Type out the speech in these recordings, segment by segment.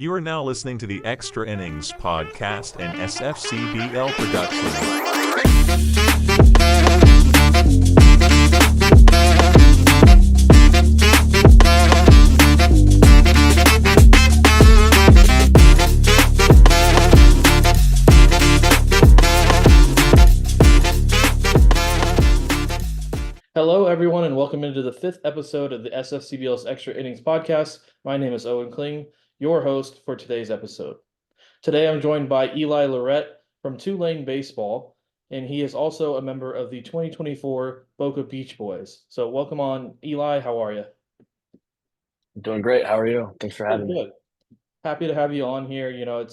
You are now listening to the Extra Innings podcast, an SFCBL production. Hello, everyone, and welcome into the fifth episode of the SFCBL's Extra Innings podcast. My name is Owen Kling, your host for today's episode. Today, I'm joined by Eli Lirette from Tulane Baseball, and he is also a member of the 2024 Boca Beach Boys. So welcome on, Eli. How are you? Doing great. How are you? Thanks for having me. Good. Happy to have you on here. You know,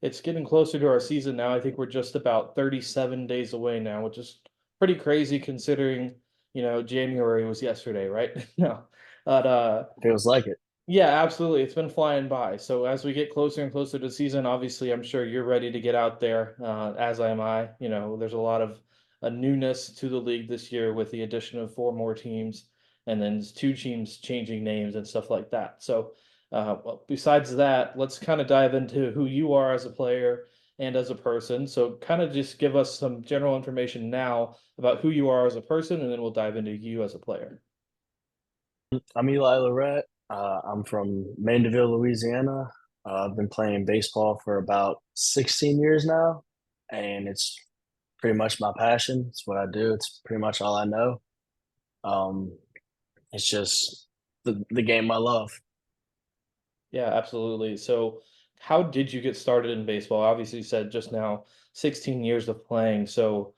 it's getting closer to our season now. I think we're just about 37 days away now, which is pretty crazy considering, January was yesterday, right? No. But Feels like it. yeah, absolutely. It's been flying by. So as we get closer and closer to the season, obviously, I'm sure you're ready to get out there, as am I. You know, there's a lot of newness to the league this year with the addition of 4 more teams and then 2 teams changing names and stuff like that. So well, besides that, let's kind of dive into who you are as a player and as a person. So kind of just give us some general information now about who you are as a person, and then we'll dive into you as a player. I'm Eli Lirette. I'm from Mandeville, Louisiana. I've been playing baseball for about 16 years now, and it's pretty much my passion. It's what I do. It's pretty much all I know. Um, it's just the game I love. Yeah, absolutely. So, how did you get started in baseball? Obviously, you said just now 16 years of playing. So,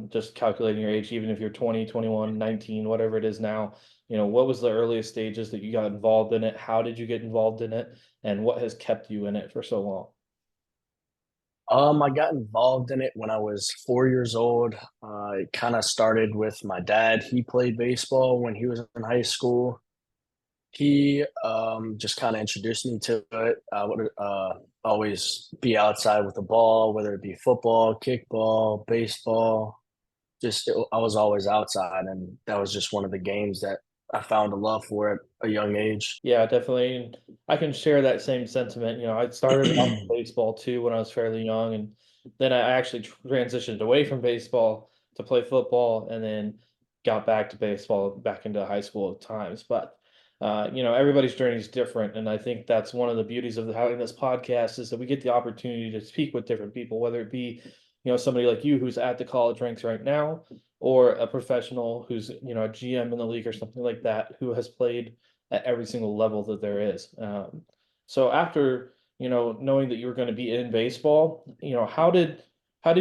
just calculating your age, even if you're 20, 21, 19, whatever it is now, what was the earliest stages that you got involved in it? How did you get involved in it? And what has kept you in it for so long? I got involved in it when I was 4 years old. It kind of started with my dad. He played baseball when he was in high school. He just kind of introduced me to it. I would always be outside with the ball, whether it be football, kickball, baseball. I was always outside, and that was just one of the games that I found a love for at a young age. Yeah, definitely. And I can share that same sentiment. I started off in baseball too when I was fairly young, and then I actually transitioned away from baseball to play football, and then got back to baseball back into high school at times. But everybody's journey is different, and I think that's one of the beauties of having this podcast is that we get the opportunity to speak with different people, whether it be somebody like you who's at the college ranks right now, or a professional who's a GM in the league or something like that who has played at every single level that there is. So after knowing that you were going to be in baseball, how did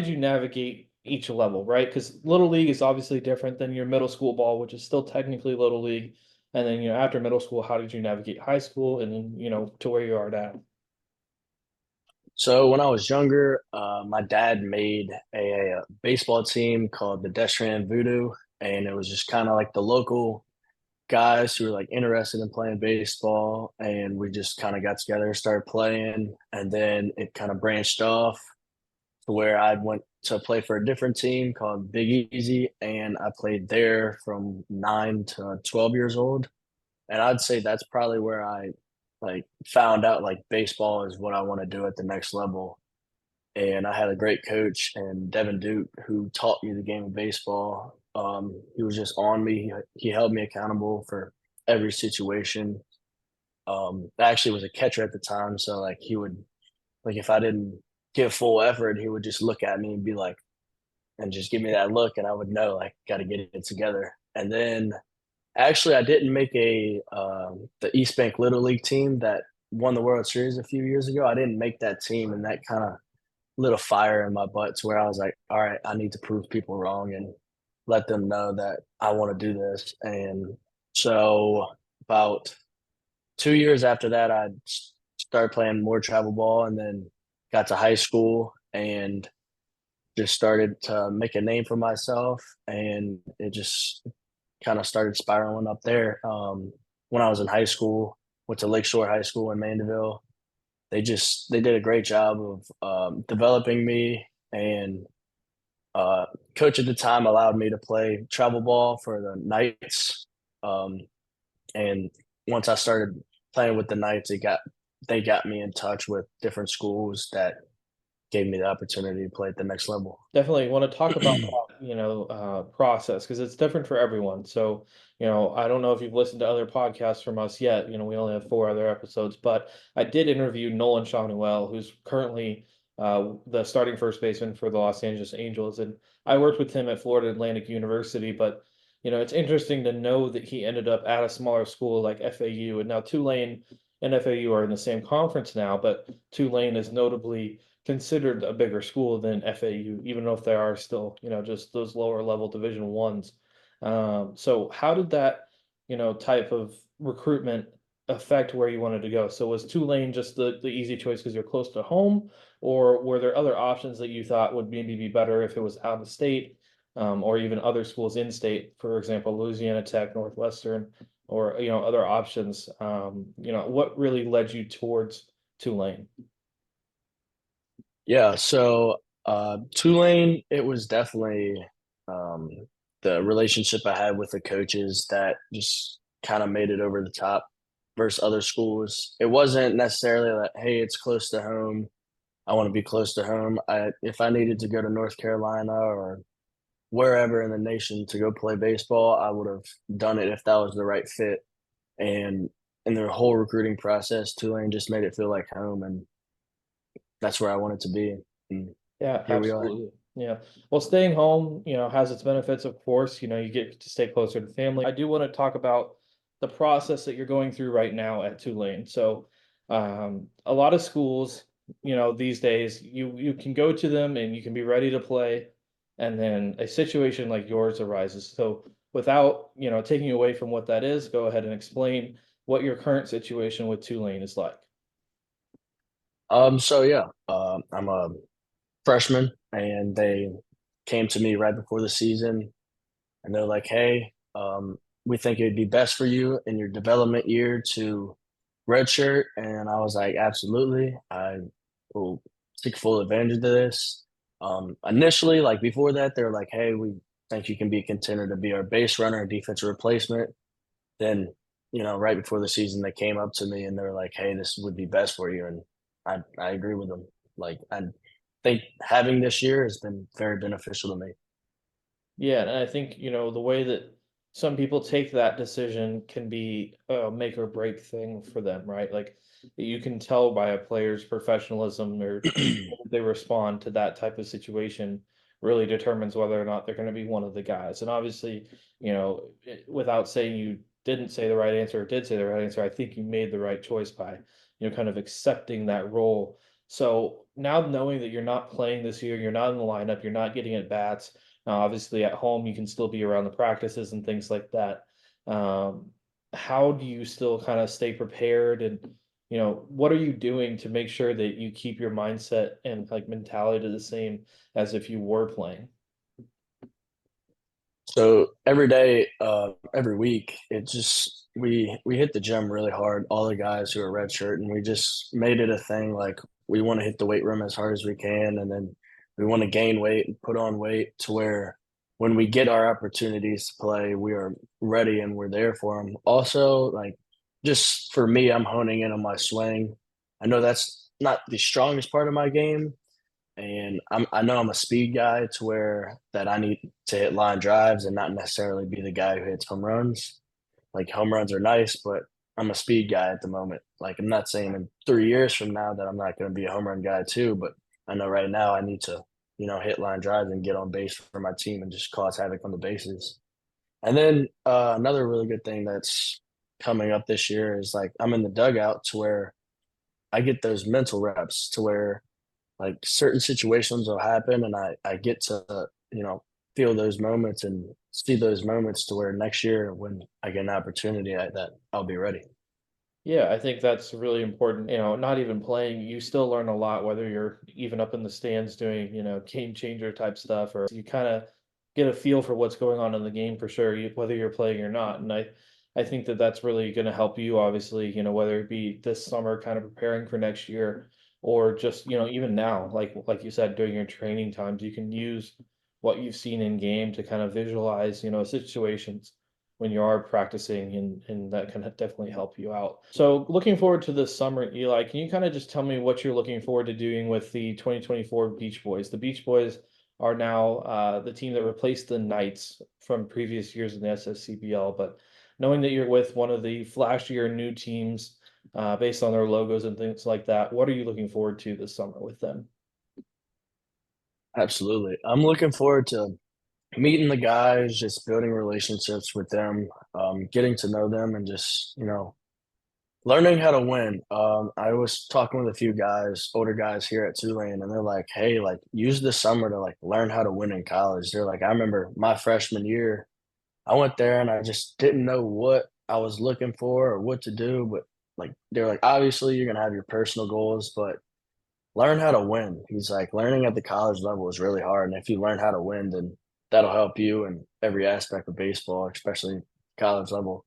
you navigate each level, right? Because little league is obviously different than your middle school ball, which is still technically little league. And then after middle school, how did you navigate high school, and then to where you are now? So when I was younger, my dad made a baseball team called the Destran Voodoo, and it was just kind of like the local guys who were like interested in playing baseball, and we just kind of got together, started playing, and then it kind of branched off to where I went to play for a different team called Big Easy, and I played there from 9 to 12 years old. And I'd say that's probably where I like found out like baseball is what I want to do at the next level. And I had a great coach and Devin Duke who taught me the game of baseball. He was just on me. He held me accountable for every situation. I actually was a catcher at the time, so like he would like if I didn't give full effort, he would just look at me and be like, and just give me that look, and I would know like got to get it together. And then actually, I didn't make the East Bank Little League team that won the World Series a few years ago. I didn't make that team, and that kind of lit a fire in my butt to where I was like, all right, I need to prove people wrong and let them know that I want to do this. And so about 2 years after that, I started playing more travel ball, and then got to high school and just started to make a name for myself, and it just kind of started spiraling up there. When I was in high school, went to Lakeshore High School in Mandeville. They did a great job of developing me, and coach at the time allowed me to play travel ball for the Knights. And once I started playing with the Knights, it got they got me in touch with different schools that gave me the opportunity to play at the next level. Definitely want to talk about that, process because it's different for everyone. So, I don't know if you've listened to other podcasts from us yet. We only have 4 other episodes, but I did interview Nolan Shawnuel, who's currently the starting first baseman for the Los Angeles Angels, and I worked with him at Florida Atlantic University. But it's interesting to know that he ended up at a smaller school like FAU, and now Tulane and FAU are in the same conference now, but Tulane is notably considered a bigger school than FAU, even though if they are still, just those lower level Division Ones. So how did that, type of recruitment affect where you wanted to go? So was Tulane just the easy choice because you're close to home, or were there other options that you thought would maybe be better if it was out of state, or even other schools in state, for example, Louisiana Tech, Northwestern, or other options? What really led you towards Tulane? Yeah, so Tulane, it was definitely um, the relationship I had with the coaches that just kind of made it over the top versus other schools. It wasn't necessarily like, hey, it's close to home. I want to be close to home. If I needed to go to North Carolina or wherever in the nation to go play baseball, I would have done it if that was the right fit. And in their whole recruiting process, Tulane just made it feel like home, and that's where I wanted to be. And Yeah, here we are. absolutely. Yeah. Well, staying home, has its benefits, of course. You get to stay closer to family. I do want to talk about the process that you're going through right now at Tulane. So, a lot of schools, these days, you can go to them and you can be ready to play, and then a situation like yours arises. So, without, taking away from what that is, go ahead and explain what your current situation with Tulane is like. So yeah, I'm a freshman, and they came to me right before the season, and they're like, "Hey, we think it'd be best for you in your development year to redshirt." And I was like, "Absolutely, I will take full advantage of this." Initially, like before that, they're like, "Hey, we think you can be a contender to be our base runner and defensive replacement." Then, right before the season, they came up to me and they were like, "Hey, this would be best for you," and I agree with them. Like I think having this year has been very beneficial to me. Yeah, and I think, the way that some people take that decision can be a make or break thing for them, right? Like you can tell by a player's professionalism or they respond to that type of situation really determines whether or not they're going to be one of the guys. And obviously, without saying you didn't say the right answer or did say the right answer, I think you made the right choice by, kind of accepting that role. So now knowing that you're not playing this year, you're not in the lineup, you're not getting at bats. Now, obviously, at home, you can still be around the practices and things like that. Um, how do you still kind of stay prepared? And, what are you doing to make sure that you keep your mindset and like mentality the same as if you were playing? So every day, every week, it just we hit the gym really hard. All the guys who are redshirt, and we just made it a thing. Like we want to hit the weight room as hard as we can, and then we want to gain weight and put on weight to where when we get our opportunities to play, we are ready and we're there for them. Also, like just for me, I'm honing in on my swing. I know that's not the strongest part of my game, and I know I'm a speed guy to where that I need to hit line drives and not necessarily be the guy who hits home runs. Like home runs are nice, but I'm a speed guy at the moment. Like I'm not saying in 3 years from now that I'm not going to be a home run guy too, but I know right now I need to, hit line drives and get on base for my team and just cause havoc on the bases. And then another really good thing that's coming up this year is like I'm in the dugout to where I get those mental reps to where like certain situations will happen and I get to, feel those moments and see those moments to where next year when I get an opportunity that I'll be ready. Yeah, I think that's really important. Not even playing, you still learn a lot, whether you're even up in the stands doing, game changer type stuff, or you kind of get a feel for what's going on in the game for sure, whether you're playing or not. And I think that that's really going to help you, obviously, whether it be this summer kind of preparing for next year or just, even now, like you said, during your training times, you can use what you've seen in game to kind of visualize, situations when you are practicing, and that can definitely help you out. So looking forward to this summer, Eli, can you kind of just tell me what you're looking forward to doing with the 2024 Beach Boys? The Beach Boys are now the team that replaced the Knights from previous years in the SFCBL, but knowing that you're with one of the flashier new teams based on their logos and things like that, what are you looking forward to this summer with them? Absolutely. I'm looking forward to meeting the guys, just building relationships with them, getting to know them, and just, learning how to win. I was talking with a few guys, older guys here at Tulane, and they're like, "Hey, like use the summer to like learn how to win in college." They're like, "I remember my freshman year, I went there and I just didn't know what I was looking for or what to do, but like they're like, obviously you're gonna have your personal goals, but learn how to win." He's like, learning at the college level is really hard, and if you learn how to win, then that'll help you in every aspect of baseball, especially college level.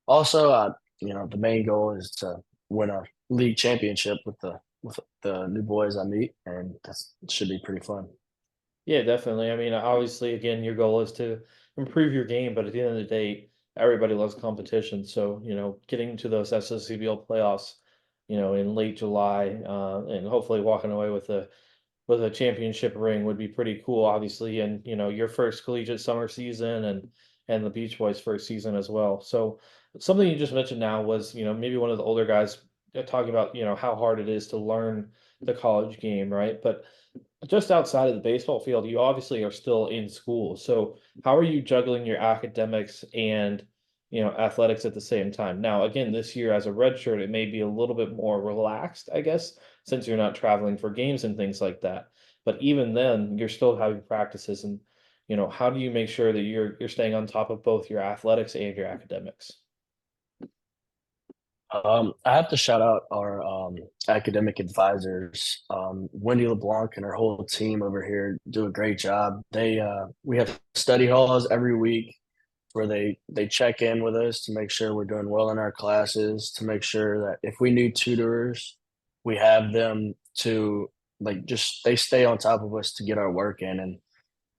Also, the main goal is to win a league championship with the new boys I meet, and that should be pretty fun. Yeah, definitely. I mean, obviously, again, your goal is to improve your game, but at the end of the day, everybody loves competition. So, getting to those SSCBL playoffs, in late July, and hopefully walking away with a championship ring would be pretty cool, obviously. And your first collegiate summer season, and the Beach Boys' first season as well. So, something you just mentioned now was maybe one of the older guys talking about how hard it is to learn the college game, right? But just outside of the baseball field, you obviously are still in school. So how are you juggling your academics and athletics at the same time? Now, again, this year as a redshirt, it may be a little bit more relaxed, I guess, since you're not traveling for games and things like that. But even then, you're still having practices, and how do you make sure that you're staying on top of both your athletics and your academics? I have to shout out our academic advisors, Wendy LeBlanc and her whole team over here do a great job. We have study halls every week where they check in with us to make sure we're doing well in our classes, to make sure that if we need tutors, we have them to like just they stay on top of us to get our work in, and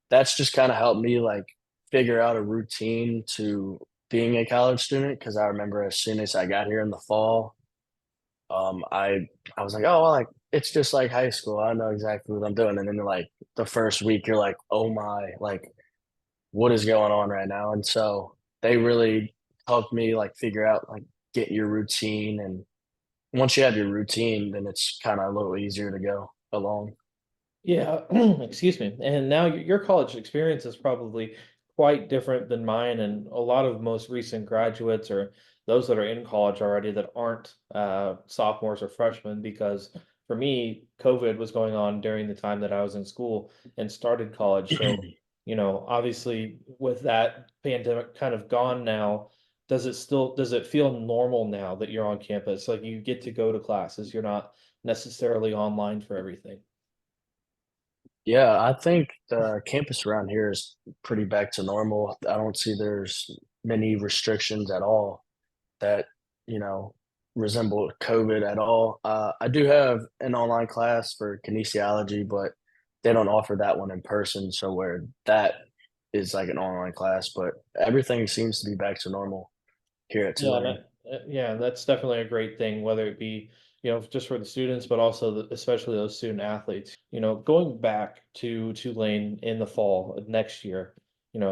that's just kind of helped me like figure out a routine to being a college student because I remember as soon as I got here in the fall, I was like, oh, well, like it's just like high school. I know exactly what I'm doing, and then like the first week, you're like, oh my, like what is going on right now? And so they really helped me like figure out like get your routine, and once you have your routine, then it's kind of a little easier to go along. Yeah, excuse me. And now your college experience is probably quite different than mine, and a lot of most recent graduates or those that are in college already that aren't sophomores or freshmen. Because for me, COVID was going on during the time that I was in school and started college. So, obviously, with that pandemic kind of gone now, does it feel normal now that you're on campus? Like you get to go to classes, you're not necessarily online for everything. Yeah, I think the campus around here is pretty back to normal. I don't see there's many restrictions at all that, you know, resemble COVID at all. I do have an online class for kinesiology, but they don't offer that one in person. So where that is like an online class, but everything seems to be back to normal here at Yeah, Tulane. yeah, that's definitely a great thing, whether it be, just for the students, but also especially those student athletes. Going back to Tulane in the fall of next year,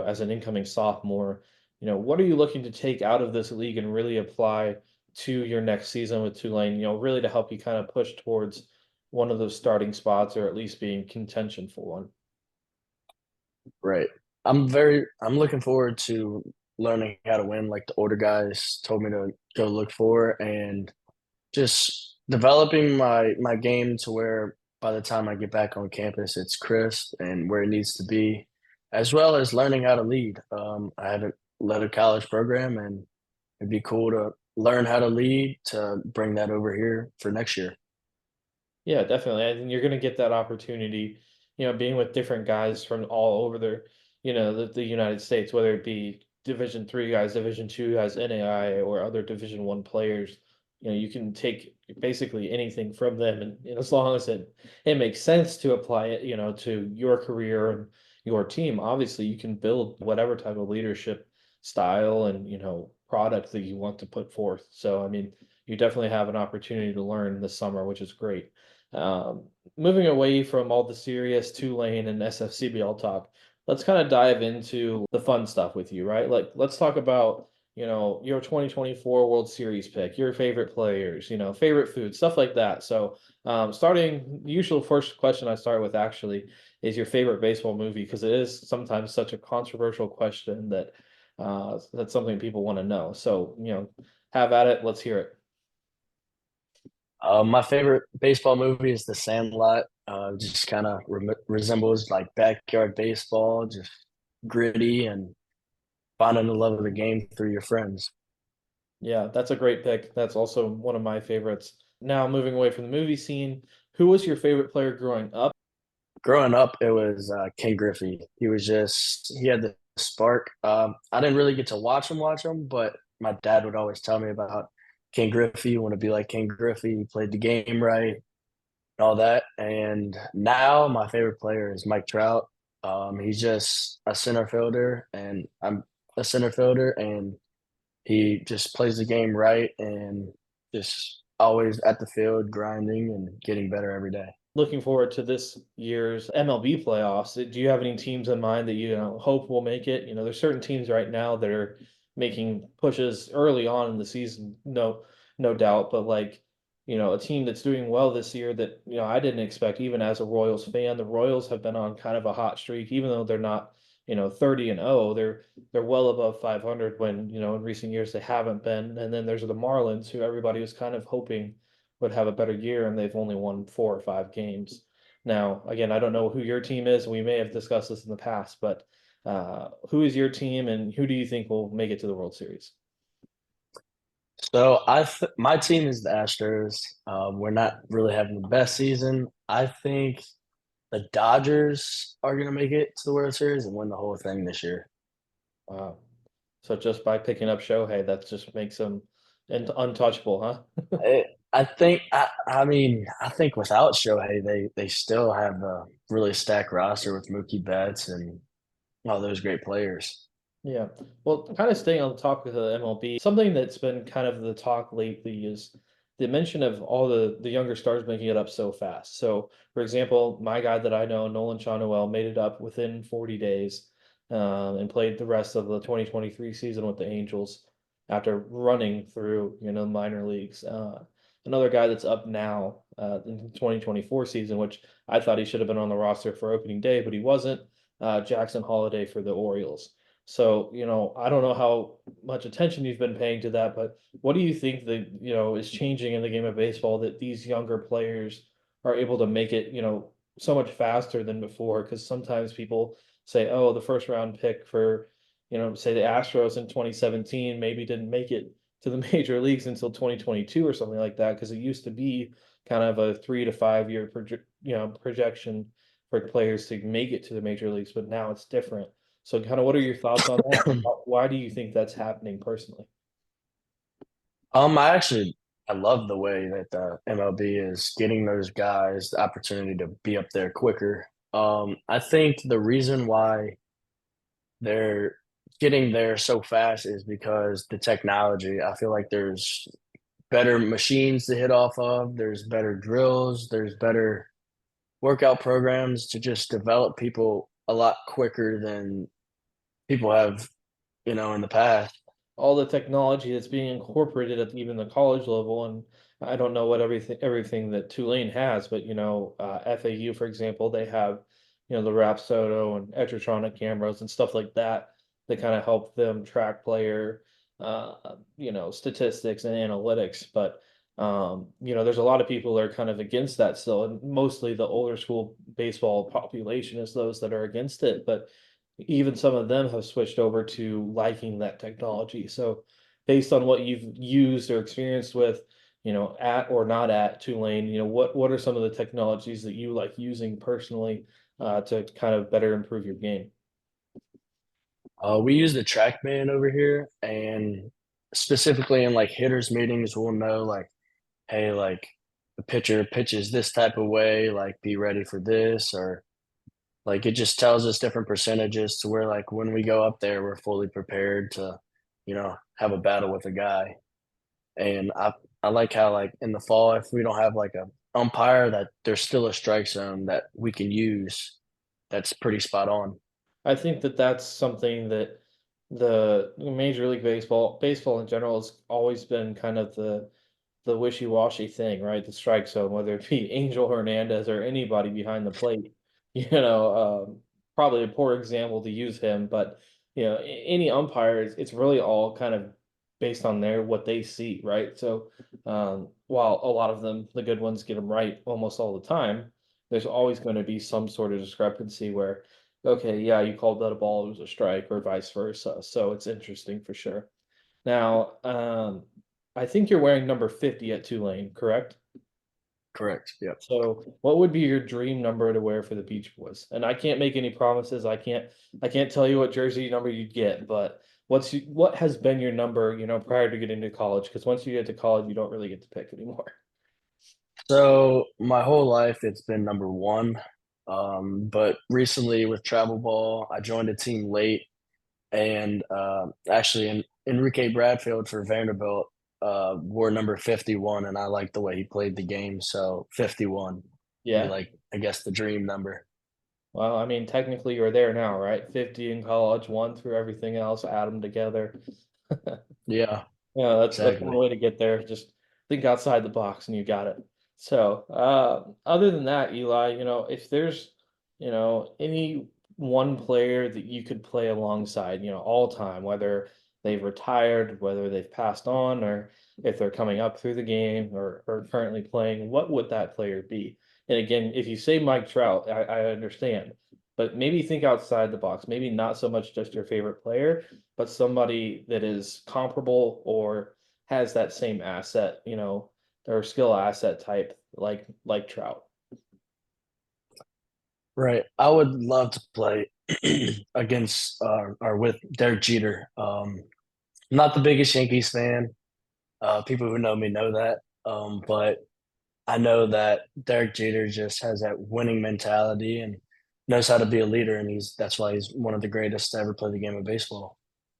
as an incoming sophomore, what are you looking to take out of this league and really apply to your next season with Tulane, really to help you kind of push towards one of those starting spots or at least be in contention for one? Right. I'm looking forward to learning how to win like the older guys told me to go look for, and just developing my game to where by the time I get back on campus it's crisp and where it needs to be, as well as learning how to lead. I haven't led a college program, and it'd be cool to learn how to lead to bring that over here for next year. Yeah, definitely. And you're going to get that opportunity, being with different guys from all over the United States, whether it be Division 3 guys, Division 2 guys, NAI, or other Division 1 players. You can take basically anything from them, and as long as it makes sense to apply it, to your career and your team, obviously you can build whatever type of leadership style and, product that you want to put forth. So, I mean, you definitely have an opportunity to learn this summer, which is great. Um, Moving away from all the serious Tulane and SFCBL talk, let's kind of dive into the fun stuff with you, right? Like, let's talk about, your 2024 World Series pick, your favorite players, favorite food, stuff like that. So, starting, the usual first question I start with actually is your favorite baseball movie, because it is sometimes such a controversial question that that's something people want to know. So, have at it. Let's hear it. My favorite baseball movie is The Sandlot. Just kind of resembles like backyard baseball, just gritty and finding the love of the game through your friends. Yeah, that's a great pick. That's also one of my favorites. Now, moving away from the movie scene, who was your favorite player growing up? Growing up, it was Ken Griffey. He had the spark. I didn't really get to watch him, but my dad would always tell me about Ken Griffey. You want to be like Ken Griffey. He played the game right and all that. And now my favorite player is Mike Trout. He's just a center fielder, and I'm a center fielder, and he just plays the game right and just always at the field, grinding and getting better every day. Looking forward to this year's MLB playoffs. Do you have any teams in mind that hope will make it? There's certain teams right now that are making pushes early on in the season, no doubt. But like, a team that's doing well this year that I didn't expect, even as a Royals fan. The Royals have been on kind of a hot streak, even though they're not 30-0. They're well above 500 when in recent years they haven't been. And then there's the Marlins, who everybody was kind of hoping would have a better year, and they've only won 4 or 5 games. Now, again, I don't know who your team is. We may have discussed this in the past, but who is your team, and who do you think will make it to the World Series? So my team is the Astros. We're not really having the best season. I think the Dodgers are going to make it to the World Series and win the whole thing this year. Wow. So just by picking up Shohei, that just makes him untouchable, huh? I think without Shohei, they still have a really stacked roster with Mookie Betts and all those great players. Yeah. Well, kind of staying on the topic of the MLB, something that's been kind of the talk lately is the mention of all the younger stars making it up so fast. So, for example, my guy that I know, Nolan Chanuel, made it up within 40 days, and played the rest of the 2023 season with the Angels after running through, minor leagues. Another guy that's up now in the 2024 season, which I thought he should have been on the roster for opening day, but he wasn't. Jackson Holiday for the Orioles. So, I don't know how much attention you've been paying to that, but what do you think that, is changing in the game of baseball that these younger players are able to make it, so much faster than before? Because sometimes people say, oh, the first round pick for, say the Astros in 2017 maybe didn't make it to the major leagues until 2022 or something like that, because it used to be kind of a 3 to 5 year projection for players to make it to the major leagues, but now it's different. So kind of what are your thoughts on that? Why do you think that's happening personally? I love the way that the MLB is getting those guys the opportunity to be up there quicker. I think the reason why they're getting there so fast is because the technology. I feel like there's better machines to hit off of. There's better drills. There's better workout programs to just develop people a lot quicker than people have, in the past. All the technology that's being incorporated at even the college level, and I don't know what everything that Tulane has, but FAU, for example, they have the Rapsodo and Etrotronic cameras and stuff like that that kind of help them track player statistics and analytics. But there's a lot of people that are kind of against that still, and mostly the older school baseball population is those that are against it. But even some of them have switched over to liking that technology. So based on what you've used or experienced with, at or not at Tulane, what are some of the technologies that you like using personally to kind of better improve your game? We use the TrackMan over here, and specifically in like hitters meetings, we'll know like, hey, like the pitcher pitches this type of way, like be ready for this, or Like it just tells us different percentages to where like when we go up there, we're fully prepared to, have a battle with a guy. And I like how like in the fall, if we don't have like a umpire, that there's still a strike zone that we can use. That's pretty spot on. I think that that's something that the Major League baseball in general, has always been kind of the wishy-washy thing, right? The strike zone, whether it be Angel Hernandez or anybody behind the plate, probably a poor example to use him, but any umpire, it's really all kind of based on what they see, right? So while a lot of them, the good ones, get them right almost all the time, there's always going to be some sort of discrepancy where, okay, yeah, you called that a ball, it was a strike, or vice versa. So it's interesting for sure. Now, I think you're wearing number 50 at Tulane, correct? Correct. Yep. So what would be your dream number to wear for the Beach Boys? And I can't make any promises. I can't tell you what jersey number you'd get, but what has been your number, prior to getting to college? Because once you get to college, you don't really get to pick anymore. So my whole life it's been number one. But recently with travel ball, I joined a team late, and actually Enrique Bradfield for Vanderbilt wore number 51, and I liked the way he played the game. So 51 would be Yeah. like, I guess, the dream number. Well, I mean, technically you're there now, right? 50 in college, one through everything else, add them together. Yeah, Yeah, that's one exactly. way to get there. Just think outside the box and you got it. So, other than that, Eli, if there's, any one player that you could play alongside, all time, whether they've retired, whether they've passed on, or if they're coming up through the game or currently playing, what would that player be? And again, if you say Mike Trout, I understand, but maybe think outside the box. Maybe not so much just your favorite player, but somebody that is comparable or has that same asset, or skill asset type like Trout. Right. I would love to play against or with Derek Jeter. I'm not the biggest Yankees fan. People who know me know that. But I know that Derek Jeter just has that winning mentality and knows how to be a leader, and that's why he's one of the greatest to ever play the game of baseball.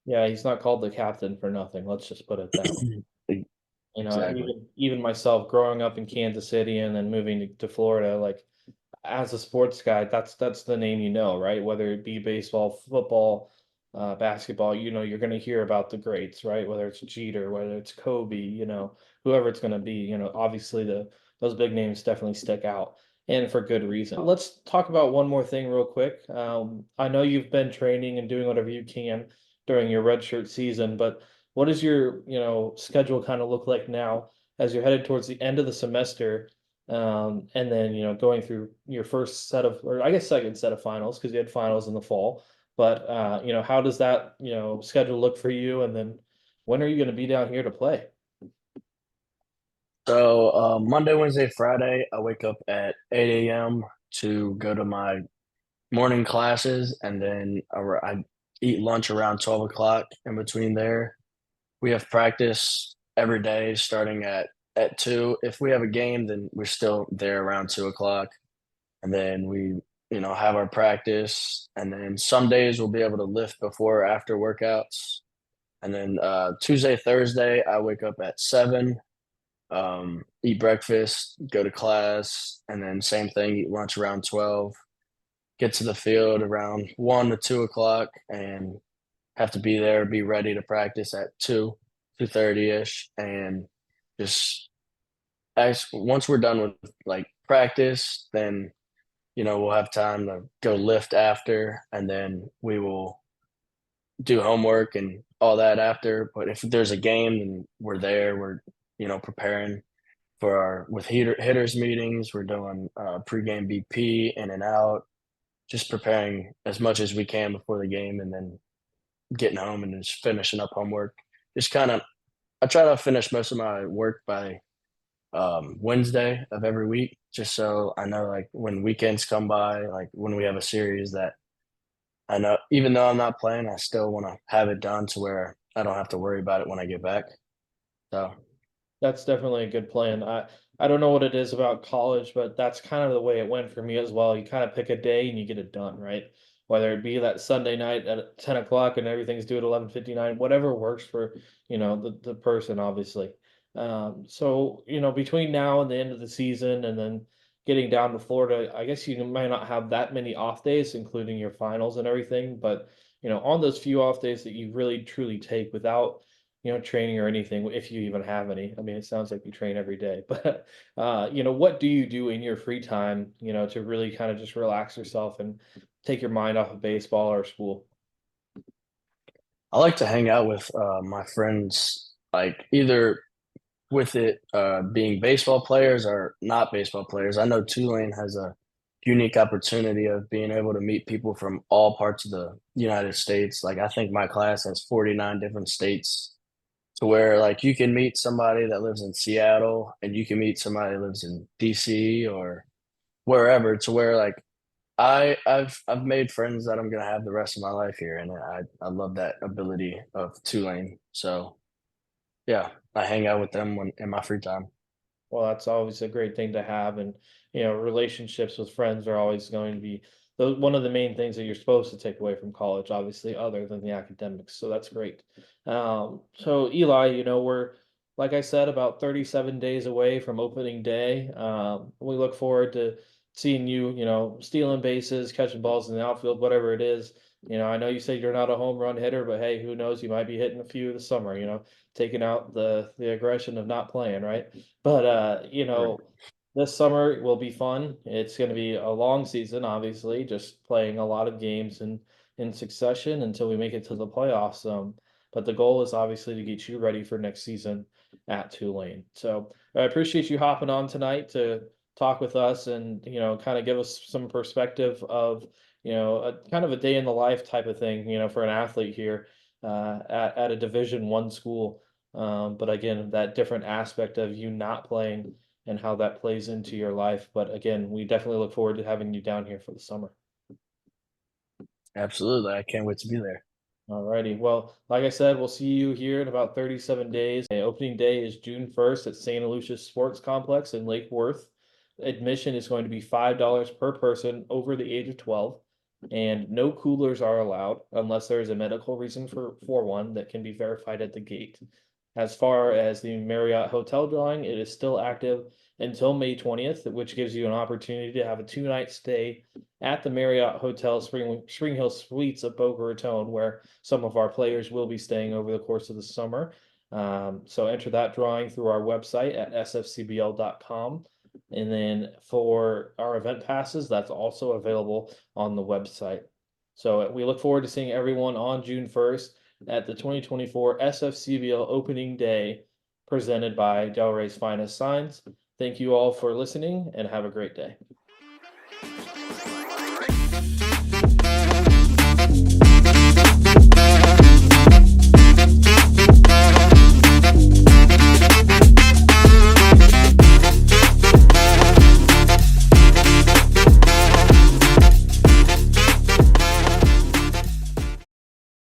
Yeah, he's not called the captain for nothing. Let's just put it that way. Exactly. Even myself growing up in Kansas City and then moving to Florida, like as a sports guy, that's the name, right? Whether it be baseball, football, basketball, you're going to hear about the greats, right? Whether it's Jeter, whether it's Kobe, whoever it's going to be, obviously those big names definitely stick out, and for good reason. Let's talk about one more thing real quick. I know you've been training and doing whatever you can during your redshirt season, but what does your, schedule kind of look like now as you're headed towards the end of the semester? And then, going through your first set of, or I guess second set of finals, because you had finals in the fall. But how does that, schedule look for you? And then when are you going to be down here to play? So Monday, Wednesday, Friday, I wake up at 8 a.m. to go to my morning classes, and then I eat lunch around 12 o'clock. In between there, we have practice every day starting at 2. If we have a game, then we're still there around 2 o'clock. And then we, have our practice. And then some days we'll be able to lift before or after workouts. And then Tuesday, Thursday, I wake up at 7, eat breakfast, go to class, and then same thing, eat lunch around 12, get to the field around 1 to 2 o'clock, and have to be there, be ready to practice at 2:30 ish, and just as once we're done with like practice, then we'll have time to go lift after, and then we will do homework and all that after. But if there's a game, then we're there. We're preparing for our with hitters meetings. We're doing pregame BP in and out, just preparing as much as we can before the game, and then getting home and just finishing up homework. Just kind of, I try to finish most of my work by Wednesday of every week, just so I know like when weekends come by, like when we have a series that I know, even though I'm not playing, I still want to have it done to where I don't have to worry about it when I get back. So That's definitely a good plan. I don't know what it is about college, but that's kind of the way it went for me as well. You kind of pick a day and you get it done, right? Whether it be that Sunday night at 10 o'clock and everything's due at 11:59, whatever works for, the person, obviously. So, between now and the end of the season and then getting down to Florida, I guess you might not have that many off days, including your finals and everything. But, on those few off days that you really truly take without, training or anything, if you even have any. I mean, it sounds like you train every day, but what do you do in your free time, to really kind of just relax yourself and take your mind off of baseball or school? I like to hang out with my friends, like either with it being baseball players or not baseball players. I know Tulane has a unique opportunity of being able to meet people from all parts of the United States. Like I think my class has 49 different states to where like you can meet somebody that lives in Seattle and you can meet somebody that lives in DC or wherever, to where like I've made friends that I'm gonna have the rest of my life here, and I love that ability of Tulane. So yeah, I hang out with them when in my free time. Well, that's always a great thing to have, and relationships with friends are always going to be one of the main things that you're supposed to take away from college, obviously, other than the academics. So that's great. So Eli, we're like I said, about 37 days away from opening day. We look forward to seeing you, stealing bases, catching balls in the outfield, whatever it is. I know you said you're not a home run hitter, but hey, who knows? You might be hitting a few this summer. Taking out the aggression of not playing, right? But Right. this summer will be fun. It's going to be a long season, obviously, just playing a lot of games in succession until we make it to the playoffs. But the goal is obviously to get you ready for next season at Tulane. So I appreciate you hopping on tonight to talk with us and kind of give us some perspective of a kind of a day in the life type of thing, for an athlete here at a Division I school. But again, that different aspect of you not playing and how that plays into your life. But again, we definitely look forward to having you down here for the summer. Absolutely. I can't wait to be there. Alrighty. Well, like I said, we'll see you here in about 37 days. Opening day is June 1st at St. Lucia's Sports Complex in Lake Worth. Admission is going to be $5 per person over the age of 12, and no coolers are allowed unless there is a medical reason for one that can be verified at the gate. As far as the Marriott hotel drawing, it is still active until May 20th, which gives you an opportunity to have a 2-night stay at the Marriott Hotel Spring Hill Suites of Boca Raton, where some of our players will be staying over the course of the summer. So enter that drawing through our website at sfcbl.com. And then for our event passes, that's also available on the website. So we look forward to seeing everyone on June 1st at the 2024 SFCBL opening day presented by Delray's Finest Signs. Thank you all for listening and have a great day.